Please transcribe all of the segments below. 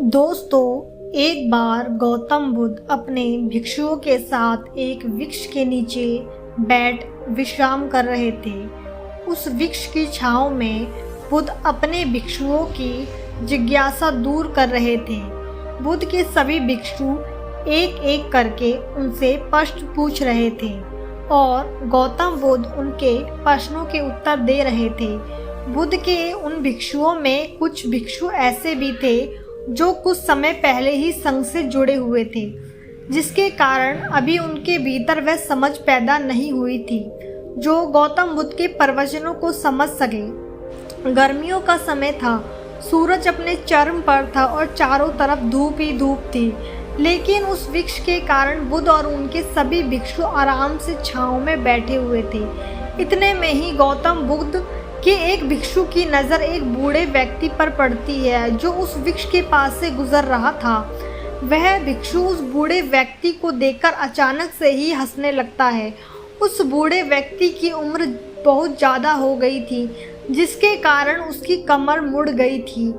दोस्तों, एक बार गौतम बुद्ध अपने भिक्षुओं के साथ एक वृक्ष के नीचे बैठ विश्राम कर रहे थे। उस वृक्ष की छांव में बुद्ध अपने भिक्षुओं की जिज्ञासा दूर कर रहे थे। बुद्ध के सभी भिक्षु एक एक करके उनसे प्रश्न पूछ रहे थे और गौतम बुद्ध उनके प्रश्नों के उत्तर दे रहे थे। बुद्ध के उन भिक्षुओं में कुछ भिक्षु ऐसे भी थे जो कुछ समय पहले ही संघ से जुड़े हुए थे, जिसके कारण अभी उनके भीतर वह समझ पैदा नहीं हुई थी जो गौतम बुद्ध के प्रवचनों को समझ सके। गर्मियों का समय था, सूरज अपने चरम पर था और चारों तरफ धूप ही धूप थी, लेकिन उस वृक्ष के कारण बुद्ध और उनके सभी भिक्षु आराम से छांव में बैठे हुए थे। इतने में ही गौतम बुद्ध कि एक भिक्षु की नज़र एक बूढ़े व्यक्ति पर पड़ती है जो उस वृक्ष के पास से गुजर रहा था। वह भिक्षु उस बूढ़े व्यक्ति को देखकर अचानक से ही हंसने लगता है। उस बूढ़े व्यक्ति की उम्र बहुत ज़्यादा हो गई थी, जिसके कारण उसकी कमर मुड़ गई थी।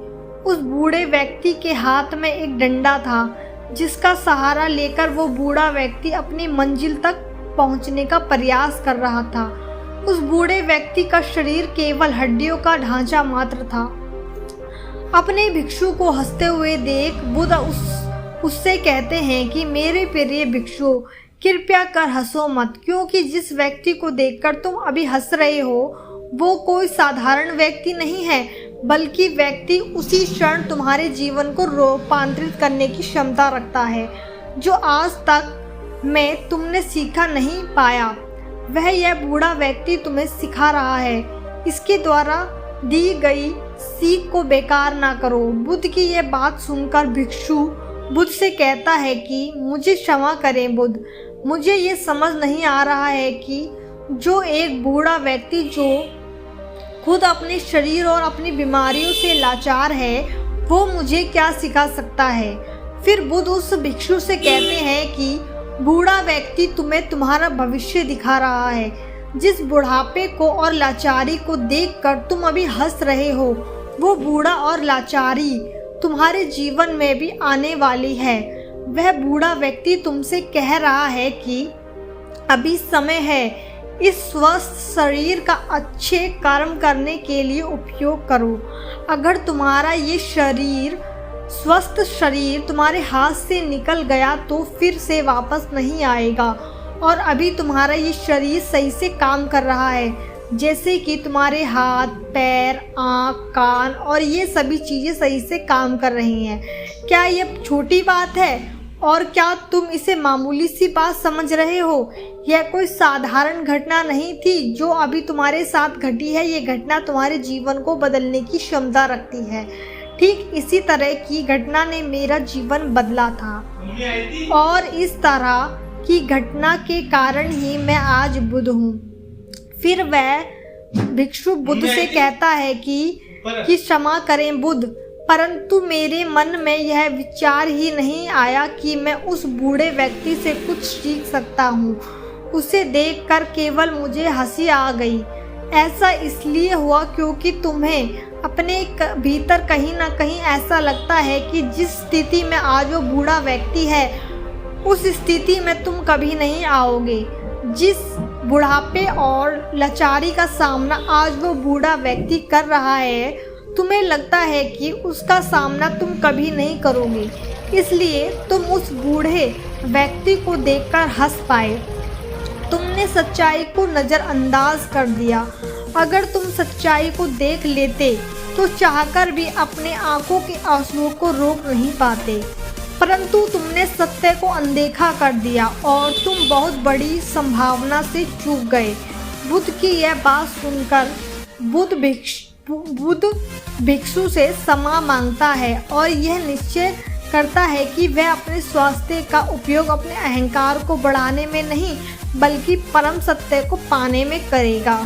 उस बूढ़े व्यक्ति के हाथ में एक डंडा था, जिसका सहारा लेकर वो बूढ़ा व्यक्ति अपनी मंजिल तक पहुंचने का प्रयास कर रहा था। उस बूढ़े व्यक्ति का शरीर केवल हड्डियों का ढांचा मात्र था। अपने भिक्षु को हंसते हुए देख बुद्ध उससे कहते हैं कि मेरे प्रिय भिक्षु, कृपया कर हंसो मत, क्योंकि जिस व्यक्ति को देखकर तुम अभी हंस रहे हो वो कोई साधारण व्यक्ति नहीं है, बल्कि व्यक्ति उसी क्षण तुम्हारे जीवन को रूपांतरित करने की क्षमता रखता है जो आज तक में तुमने सीखा नहीं पाया। वह यह बूढ़ा व्यक्ति तुम्हें सिखा रहा है। इसके द्वारा दी गई सीख को बेकार ना करो। बुद्ध की यह बात सुनकर भिक्षु बुद्ध से कहता है कि मुझे क्षमा करें बुद्ध, मुझे ये समझ नहीं आ रहा है कि जो एक बूढ़ा व्यक्ति जो खुद अपने शरीर और अपनी बीमारियों से लाचार है वो मुझे क्या सिखा सकता है। फिर बुद्ध उस भिक्षु से कहते हैं कि बूढ़ा व्यक्ति तुम्हें तुम्हारा भविष्य दिखा रहा है। जिस बुढ़ापे को और लाचारी को देखकर तुम अभी हंस रहे हो, वो बूढ़ा और लाचारी तुम्हारे जीवन में भी आने वाली है। वह बूढ़ा व्यक्ति तुमसे कह रहा है कि अभी समय है, इस स्वस्थ शरीर का अच्छे कर्म करने के लिए उपयोग करो। अगर तुम्हारा ये स्वस्थ शरीर तुम्हारे हाथ से निकल गया तो फिर से वापस नहीं आएगा, और अभी तुम्हारा ये शरीर सही से काम कर रहा है, जैसे कि तुम्हारे हाथ, पैर, आँख, कान और ये सभी चीज़ें सही से काम कर रही हैं। क्या ये छोटी बात है और क्या तुम इसे मामूली सी बात समझ रहे हो? यह कोई साधारण घटना नहीं थी जो अभी तुम्हारे साथ घटी है। ये घटना तुम्हारे जीवन को बदलने की क्षमता रखती है। ठीक इसी तरह की घटना ने मेरा जीवन बदला था, और इस तरह की घटना के कारण ही मैं आज बुद्ध हूँ। फिर वह भिक्षु बुद्ध से कहता है कि क्षमा करें बुद्ध, परंतु मेरे मन में यह विचार ही नहीं आया कि मैं उस बूढ़े व्यक्ति से कुछ सीख सकता हूँ। उसे देखकर केवल मुझे हंसी आ गई। ऐसा इसलिए हुआ क्योंकि तुम्हें अपने भीतर कहीं ना कहीं ऐसा लगता है कि जिस स्थिति में आज वो बूढ़ा व्यक्ति है उस स्थिति में तुम कभी नहीं आओगे। जिस बुढ़ापे और लाचारी का सामना आज वो बूढ़ा व्यक्ति कर रहा है, तुम्हें लगता है कि उसका सामना तुम कभी नहीं करोगे, इसलिए तुम उस बूढ़े व्यक्ति को देखकर हंस पाए। तुमने सच्चाई को नज़रअंदाज कर दिया। अगर तुम सच्चाई को देख लेते तो चाहकर भी अपने आंखों के आंसुओं को रोक नहीं पाते, परंतु तुमने सत्य को अनदेखा कर दिया और तुम बहुत बड़ी संभावना से चूक गए। बुद्ध की यह बात सुनकर बुद्ध भिक्षु से क्षमा मांगता है और यह निश्चय करता है कि वह अपने स्वास्थ्य का उपयोग अपने अहंकार को बढ़ाने में नहीं, बल्कि परम सत्य को पाने में करेगा।